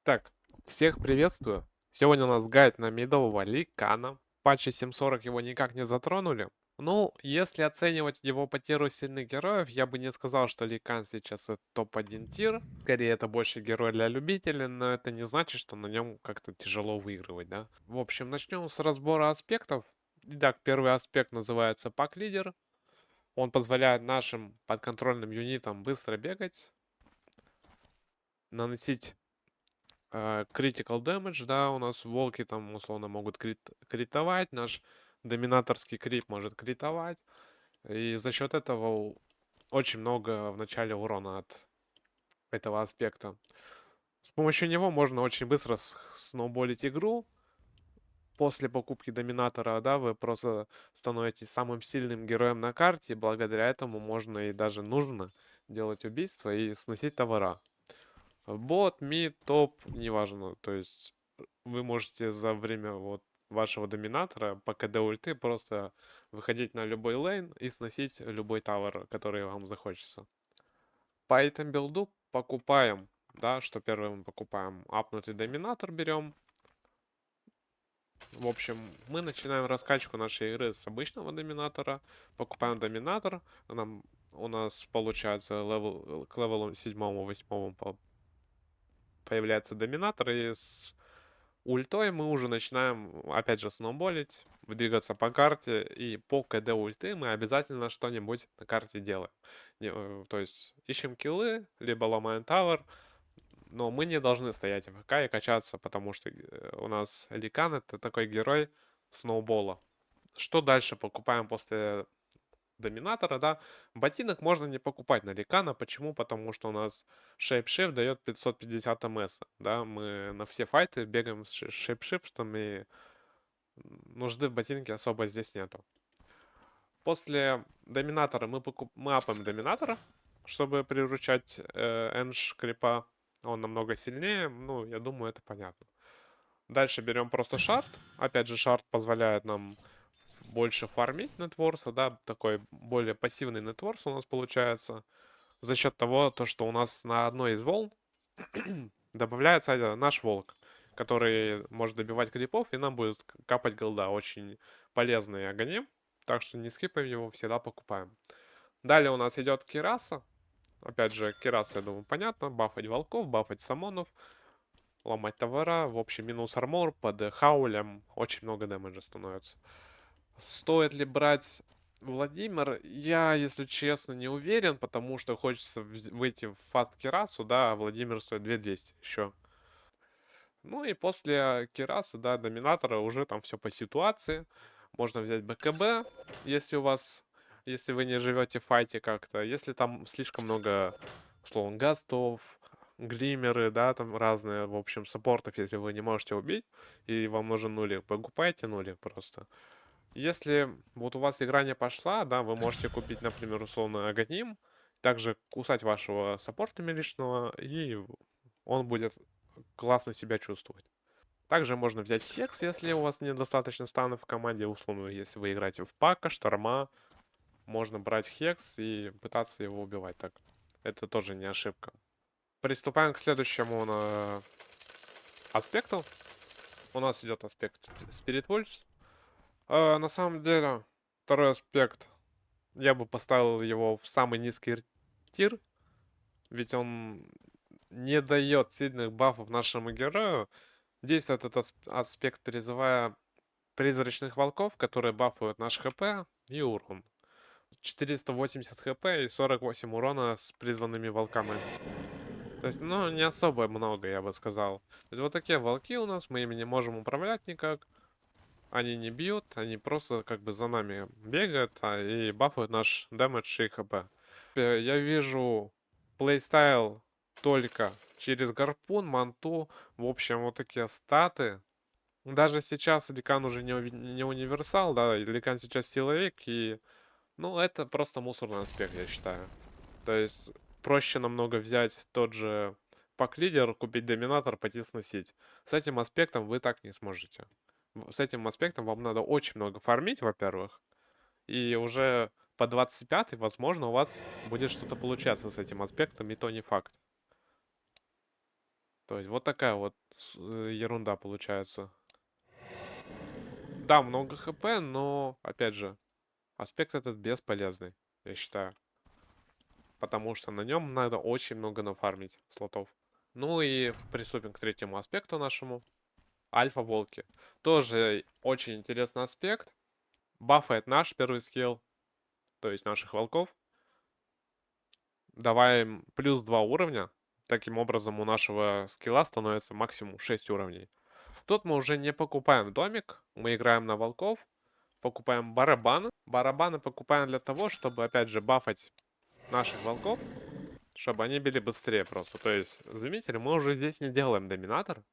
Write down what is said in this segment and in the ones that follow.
Так, всех приветствую. Сегодня у нас гайд на медового ликана. В патче 7.40 его никак не затронули. Ну, если оценивать его потерю сильных героев, я бы не сказал, что Ликан сейчас это топ-1 тир. Скорее, это больше герой для любителей, но это не значит, что на нем как-то тяжело выигрывать, да? В общем, начнем с разбора аспектов. Итак, первый аспект называется пак-лидер. Он позволяет нашим подконтрольным юнитам быстро бегать, наносить critical damage, да, у нас волки там условно могут критовать, наш доминаторский крип может критовать, и за счет этого очень много в начале урона от этого аспекта. С помощью него можно очень быстро сноуболить игру. После покупки доминатора, да, вы просто становитесь самым сильным героем на карте, и благодаря этому можно и даже нужно делать убийства и сносить товара. Бот, мид, топ, неважно. То есть вы можете за время вот вашего доминатора по КД ульты просто выходить на любой лейн и сносить любой тавер, который вам захочется. По этом билду покупаем, да, что первое мы покупаем, апнутый доминатор берем. В общем, мы начинаем раскачку нашей игры с обычного доминатора, покупаем доминатор, у нас получается к левелу 7-8 появляется доминатор, и с ультой мы уже начинаем, опять же, сноуболить, двигаться по карте, и по КД ульты мы обязательно что-нибудь на карте делаем. То есть ищем киллы, либо ломаем тавер, но мы не должны стоять в АФК и качаться, потому что у нас Ликан это такой герой сноубола. Что дальше покупаем после доминатора, да? Ботинок можно не покупать на Ликана. Почему? Потому что у нас Shapeshift дает 550 МС. Да, мы на все файты бегаем с Shapeshift, и нужды в ботинке особо здесь нету. После доминатора мы апаем доминатора, чтобы приручать Эндж крипа. Он намного сильнее, ну, я думаю, это понятно. Дальше берем просто шард. Опять же, шард позволяет нам больше фармить нетворса, да, такой более пассивный нетворс у нас получается за счет того, что у нас на одной из волн добавляется наш волк, который может добивать крипов, и нам будет капать голда. Очень полезный агоним, так что не скипаем его, всегда покупаем. Далее у нас идет Кираса. Опять же, Кираса, я думаю, понятно. Бафать волков, бафать самонов, ломать товара. В общем, минус армор под хаулем. Очень много дэмэджа становится. Стоит ли брать Владимир? Я, если честно, не уверен, потому что хочется выйти в фаст Кирасу, да, а Владимир стоит 2200 еще. Ну и после Кираса, да, Доминатора уже там все по ситуации. Можно взять БКБ, если у вас, если вы не живете в файте как-то. Если там слишком много, условно, гастов, глимеры, да, там разные, в общем, саппортов, если вы не можете убить, и вам нужен нулик, покупайте нулик просто. Если вот у вас игра не пошла, да, вы можете купить, например, условно Агоним, также кусать вашего саппорта личного, и он будет классно себя чувствовать. Также можно взять Хекс, если у вас недостаточно станов в команде, условно, если вы играете в Пака, Шторма, можно брать Хекс и пытаться его убивать так. Это тоже не ошибка. Приступаем к следующему аспекту. У нас идет аспект Spirit Wolves. На самом деле, второй аспект, я бы поставил его в самый низкий тир, ведь он не дает сильных бафов нашему герою. Действует этот аспект, призывая призрачных волков, которые бафают наш хп и урон. 480 хп и 48 урона с призванными волками. То есть, ну, не особо много, я бы сказал. То есть, вот такие волки у нас, мы ими не можем управлять никак. Они не бьют, они просто как бы за нами бегают и бафают наш дэмэдж и хп. Я вижу плейстайл только через гарпун, манту, в общем, вот такие статы. Даже сейчас Ликан уже не универсал, да, Ликан сейчас силовик, и, ну, это просто мусорный аспект, я считаю. То есть проще намного взять тот же пак-лидер, купить доминатор, пойти сносить. С этим аспектом вы так не сможете. С этим аспектом вам надо очень много фармить, во-первых, и уже по 25-й, возможно, у вас будет что-то получаться с этим аспектом, и то не факт. То есть вот такая вот ерунда получается. Да, много хп, но, опять же, аспект этот бесполезный, я считаю. Потому что на нем надо очень много нафармить слотов. Ну и приступим к третьему аспекту нашему. Альфа-волки. Тоже очень интересный аспект. Бафает наш первый скилл, то есть наших волков. Давая им плюс 2 уровня. Таким образом у нашего скилла становится максимум 6 уровней. Тут мы уже не покупаем домик, мы играем на волков. Покупаем барабаны. Барабаны покупаем для того, чтобы, опять же, бафать наших волков, чтобы они били быстрее просто. То есть, заметили, мы уже здесь не делаем доминатор,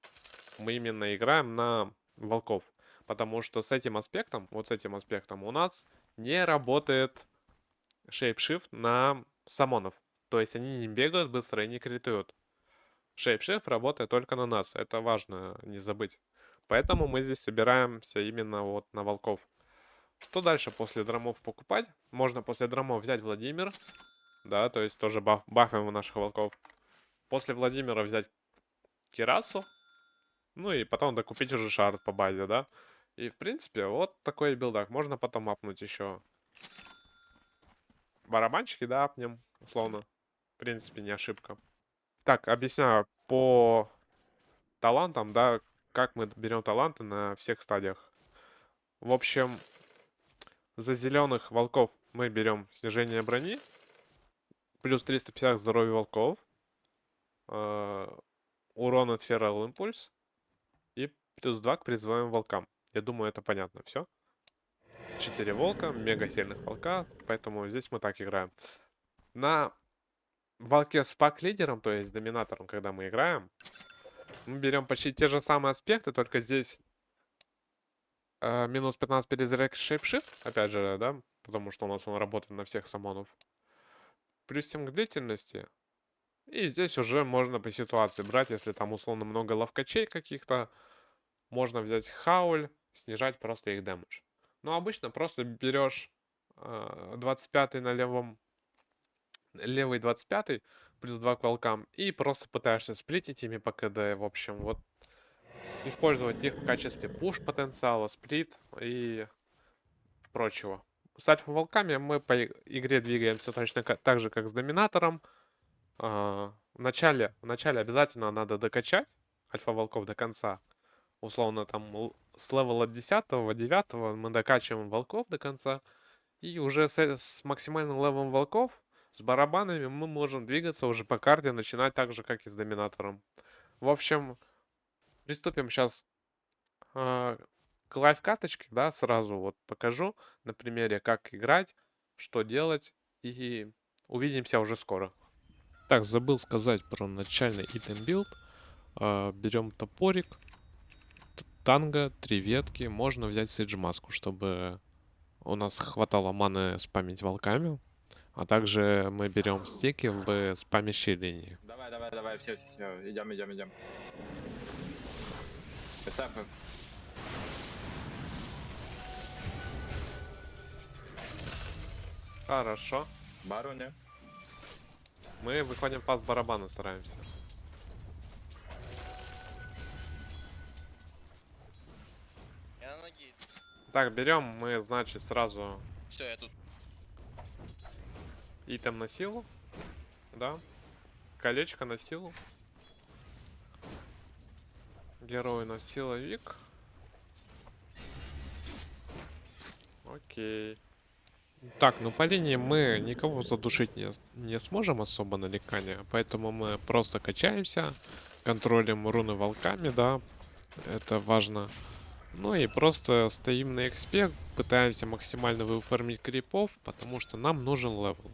мы именно играем на волков. Потому что с этим аспектом, вот с этим аспектом, у нас не работает шейпшифт на самонов. То есть они не бегают быстро и не критуют. Шейпшифт работает только на нас, это важно не забыть. Поэтому мы здесь собираемся именно вот на волков. Что дальше после драмов покупать? Можно после драмов взять Владимир. Да, то есть тоже бафаем у наших волков. После Владимира взять Кирасу. Ну и потом докупить уже шард по базе, да. И в принципе вот такой билдак. Можно потом апнуть еще барабанчики, да, апнем, условно. В принципе, не ошибка. Так, объясняю по талантам, да, как мы берем таланты на всех стадиях. В общем, за зеленых волков мы берем снижение брони, плюс 350 здоровья волков, урон от Feral Impulse и плюс 2 к призываемым волкам. Я думаю, это понятно все. 4 волка, мега сильных волка, поэтому здесь мы так играем. На волке с пак-лидером, то есть с доминатором, когда мы играем, мы берем почти те же самые аспекты, только здесь минус 15 перезарядки шейпшифт, опять же, да, потому что у нас он работает на всех самонов. Плюс 7 к длительности. И здесь уже можно по ситуации брать, если там условно много ловкачей каких-то, можно взять хауль, снижать просто их дэмэдж. Но обычно просто берешь 25 на левый 25 плюс 2 к волкам и просто пытаешься сплитить ими по КД. В общем, вот использовать их в качестве пуш-потенциала, сплит и прочего. С альфа-волками мы по игре двигаемся точно так же, как с доминатором. В начале обязательно надо докачать альфа-волков до конца. Условно, там с левела 10-го, 9 мы докачиваем волков до конца. И уже с максимальным левелом волков, с барабанами мы можем двигаться уже по карте, начинать так же, как и с доминатором. В общем, приступим сейчас к лайф-каточке, да, сразу вот покажу на примере, как играть, что делать, и увидимся уже скоро. Так, забыл сказать про начальный итем билд. Берем топорик, танго, 3 ветки. Можно взять сейдж маску, чтобы у нас хватало маны спамить волками. А также мы берем стеки в спамящей линии. Давай, давай, давай, все, идем. СФ, Хорошо. бароне. Мы выходим пас барабана, стараемся. Я на ноги. Так, берем мы, значит, сразу Все, я тут. итем на силу. Да. Колечко на силу. Герой на силовик. Окей. Так, ну по линии мы никого задушить не сможем особо на ликане, поэтому мы просто качаемся, контролим руны волками, да, это важно. Ну и просто стоим на экспе, пытаемся максимально выформить крипов, потому что нам нужен левел.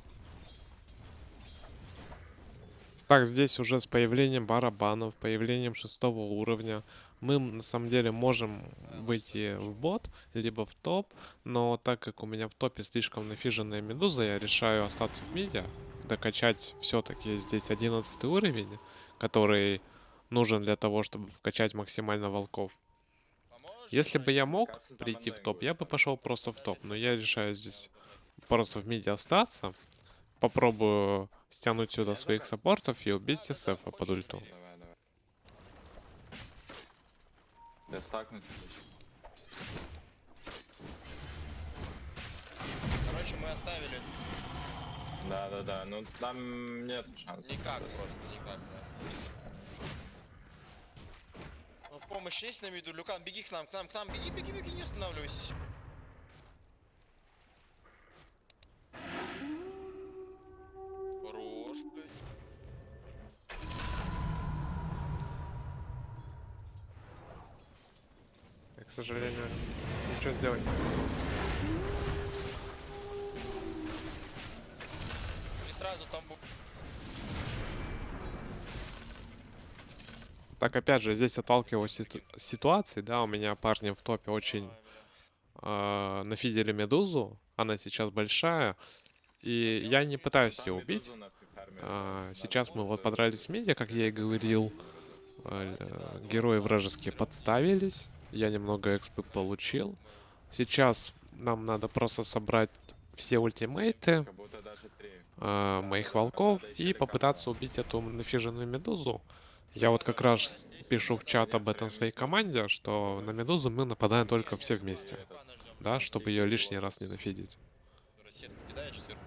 Так, здесь уже с появлением барабанов, появлением 6-го уровня, мы на самом деле можем выйти в бот, либо в топ, но так как у меня в топе слишком нафиженная медуза, я решаю остаться в миде, докачать все-таки здесь 11 уровень, который нужен для того, чтобы вкачать максимально волков. Поможешь? Если бы я мог Кажется, там прийти в онлайн топ, будет. я бы пошел просто в топ, но я решаю здесь просто в миде остаться. Попробую стянуть сюда своих саппортов и убить СФ под ульту. Давай. Я стакнуть. Короче, мы оставили. Да. Ну там нет шансов. Никак просто, никак, да. Ну, помощь есть на виду? Люкан, беги к нам, беги, не останавливайся. Хорош, блядь. Я, к сожалению, ничего сделать не могу. И сразу там был. Так, опять же, здесь отталкиваюсь от ситуации, да, у меня парни в топе очень Ой, бля. нафидели медузу, она сейчас большая, и я не пытаюсь ее убить. Сейчас мы вот подрались в миде, как я и говорил, герои вражеские подставились, я немного экспы получил. Сейчас нам надо просто собрать все ультимейты Как будто даже 3. моих волков и попытаться убить эту нафиженную медузу. Я вот как раз пишу в чат об этом своей команде, что на медузу мы нападаем только все вместе, Люкана ждем. да, чтобы ее лишний раз не нафидить. Сетку кидаешь, сверху.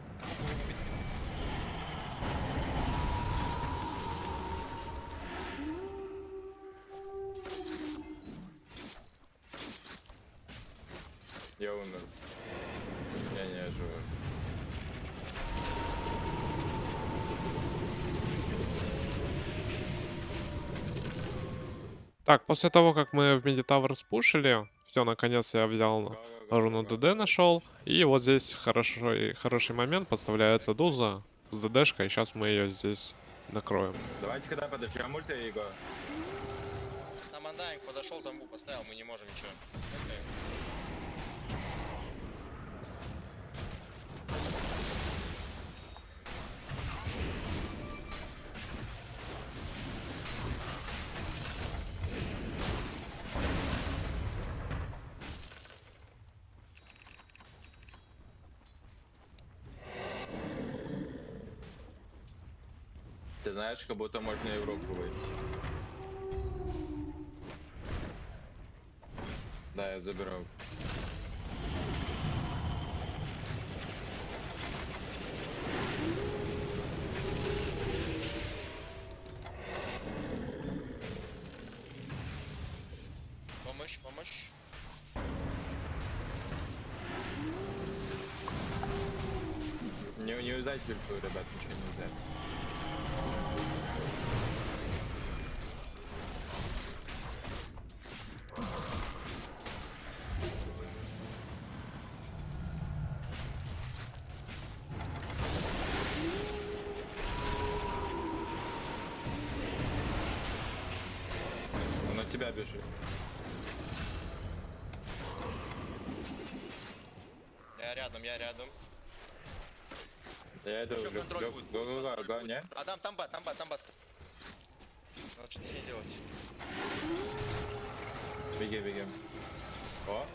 Я умер. Я не живу. Так, после того, как мы в Медитавр спушили, все, наконец я взял руну ДД нашел, и вот здесь хороший момент, подставляется Дуза с ДДшкой, и сейчас мы ее здесь накроем. Давайте когда подождем ульта его. Там Андайнг подошел, там поставил, мы не можем ничего. Окей. Ты знаешь, как будто можно и в руку выйти. Да, я заберу. Помощь. Не юзайте ульту, ребят, ничего не юзайте. Он на тебя бежит. Я рядом. Я иду. Еще контроль будет. Го, не? А там бат. Надо что-то с ней делать. Беги. О.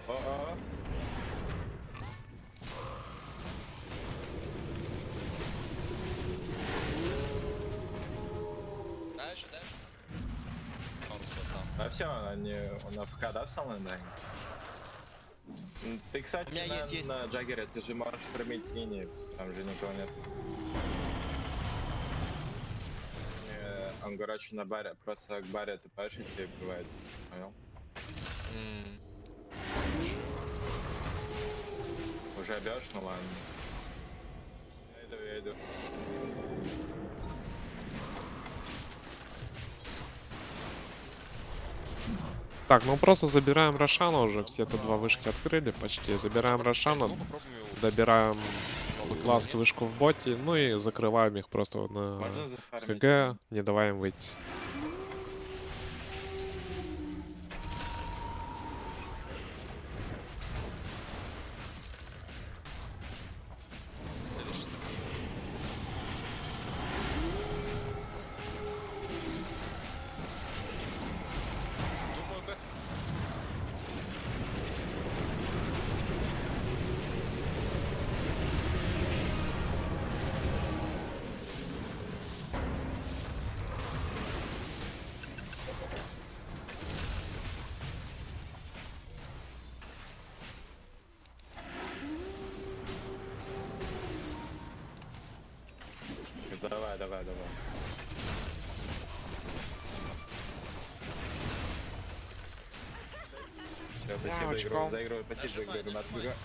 Дальше. Он все сам. А все, он АФК, да, в самом деле? Ты, кстати, У меня есть. на Джаггере, ты же можешь пробить линии, там же никого нет. Он, короче, на баре, просто к баре ты пашешь и бывает, понял? Уже бьешь, ну ладно. Я иду. Так, ну просто забираем Рошана уже, все это два вышки открыли почти. Забираем Рошана, добираем ласт вышку в боте, ну и закрываем их просто на Можно зафармить? ХГ, не даваем выйти. Следующий. Думаю, как... Давай, давай, давай. Все, спасибо, очком. заигрываю, спасибо, Нажимай, заигрываю, нажимай. ребят.